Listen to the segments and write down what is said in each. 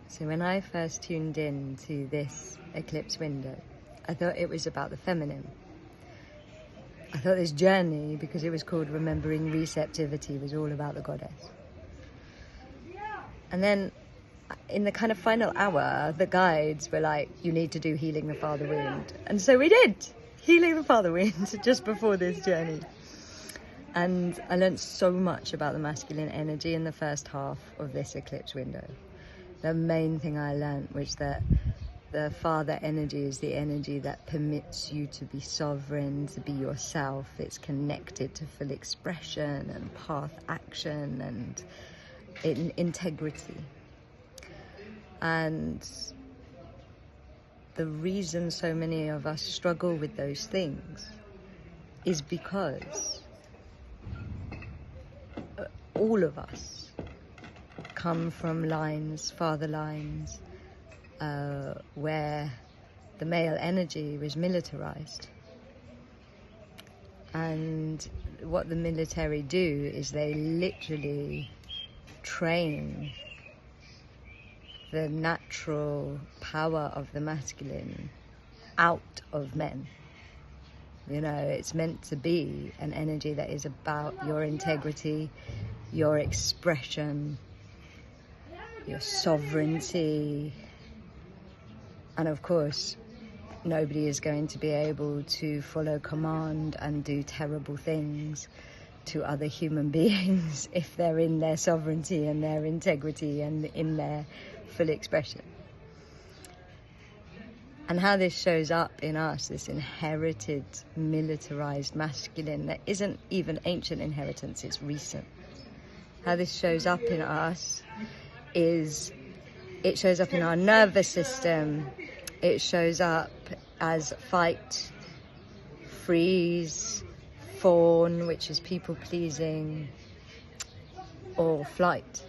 So when I first tuned in to this eclipse window, I thought it was about the feminine. I thought this journey, because it was called Remembering Receptivity, was all about the goddess. And then in the kind of final hour, the guides were like, you need to do Healing the Father Wound. And so we did Healing the Father Wound just before this journey. And I learned so much about the masculine energy in the first half of this eclipse window. The main thing I learned was that the father energy is the energy that permits you to be sovereign, to be yourself. It's connected to full expression and path action and integrity. And the reason so many of us struggle with those things is because all of us come from lines, father lines, where the male energy was militarized. And what the military do is they literally train the natural power of the masculine out of men. You know, it's meant to be an energy that is about your integrity, your expression, your sovereignty. And of course, nobody is going to be able to follow command and do terrible things to other human beings if they're in their sovereignty and their integrity and in their full expression. And how this shows up in us, this inherited, militarized masculine that isn't even ancient inheritance, it's recent. How this shows up in us is, it shows up in our nervous system. It shows up as fight, freeze, fawn, which is people pleasing, or flight,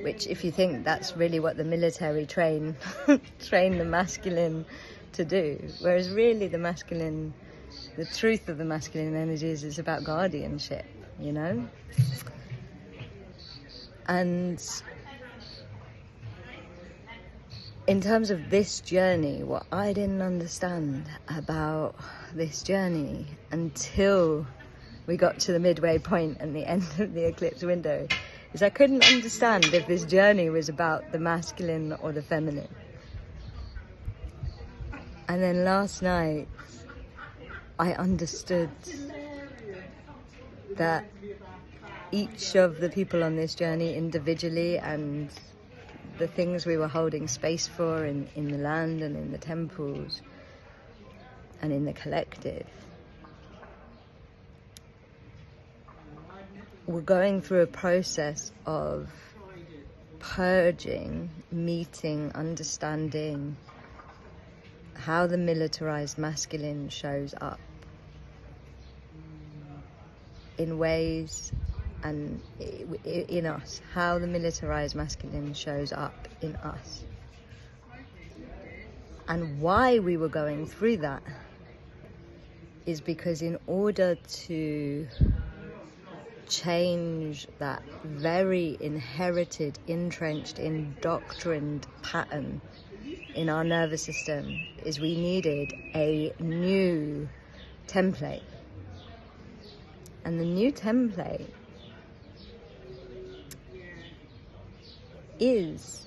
which, if you think, that's really what the military train the masculine to do. Whereas really the masculine, the truth of the masculine energies is about guardianship, you know? And in terms of this journey, what I didn't understand about this journey until we got to the midway point and the end of the eclipse window is I couldn't understand if this journey was about the masculine or the feminine. And then last night, I understood that each of the people on this journey individually and the things we were holding space for in the land and in the temples and in the collective, we're going through a process of purging, meeting, understanding how the militarized masculine shows up in ways and in us, how the militarized masculine shows up in us. And why we were going through that is because in order to change that very inherited, entrenched, indoctrined pattern in our nervous system, is we needed a new template. And the new template is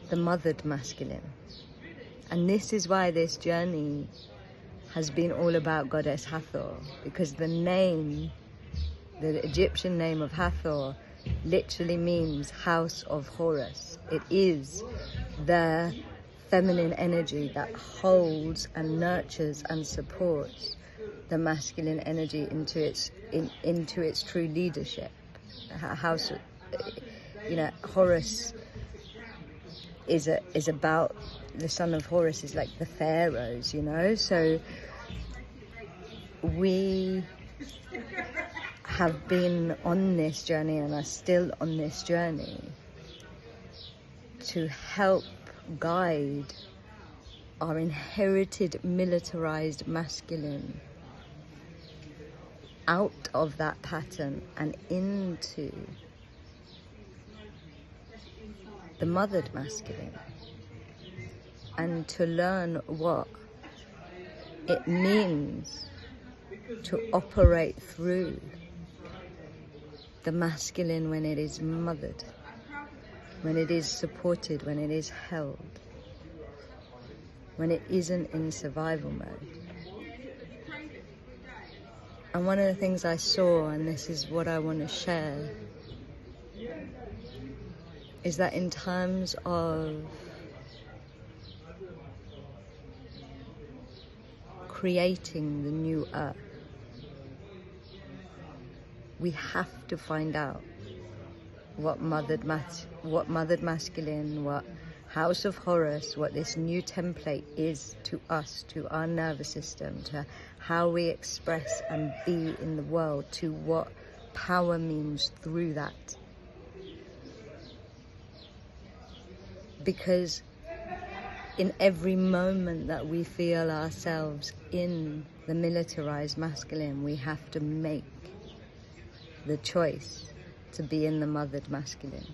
the mothered masculine. And this is why this journey has been all about Goddess Hathor, because the name, the Egyptian name of Hathor, literally means house of Horus. It is the feminine energy that holds and nurtures and supports the masculine energy into its true leadership. House, you know, Horus is about, the son of Horus is like the pharaohs, you know. So we have been on this journey and are still on this journey to help guide our inherited militarized masculine out of that pattern and into the mothered masculine, and to learn what it means to operate through the masculine when it is mothered, when it is supported, when it is held, when it isn't in survival mode. And one of the things I saw, and this is what I want to share, is that in times of creating the new earth, we have to find out what mothered masculine, what House of Horus, what this new template is to us, to our nervous system, to how we express and be in the world, to what power means through that. Because in every moment that we feel ourselves in the militarized masculine, we have to make the choice to be in the mothered masculine.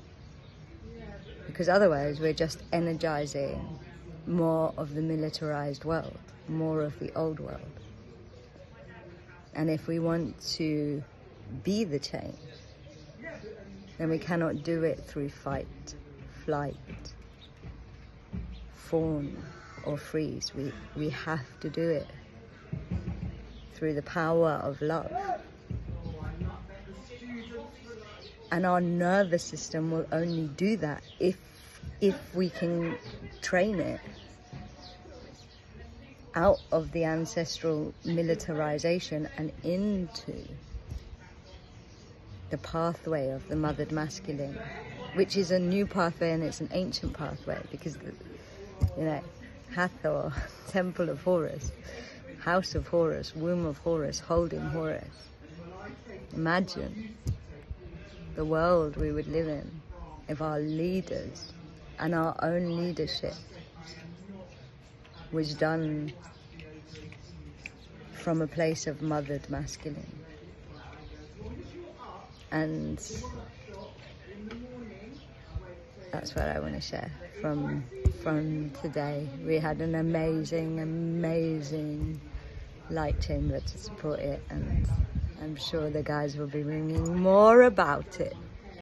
Because otherwise we're just energizing more of the militarized world, more of the old world. And if we want to be the change, then we cannot do it through fight, flight, fawn or freeze. We have to do it through the power of love. And our nervous system will only do that if we can train it out of the ancestral militarization and into the pathway of the mothered masculine, which is a new pathway, and it's an ancient pathway, because Hathor, Temple of Horus, House of Horus, Womb of Horus, holding Horus. Imagine the world we would live in if our leaders and our own leadership was done from a place of mothered masculine. And that's what I want to share from today. We had an amazing light chamber to support it, and I'm sure the guys will be ringing more about it.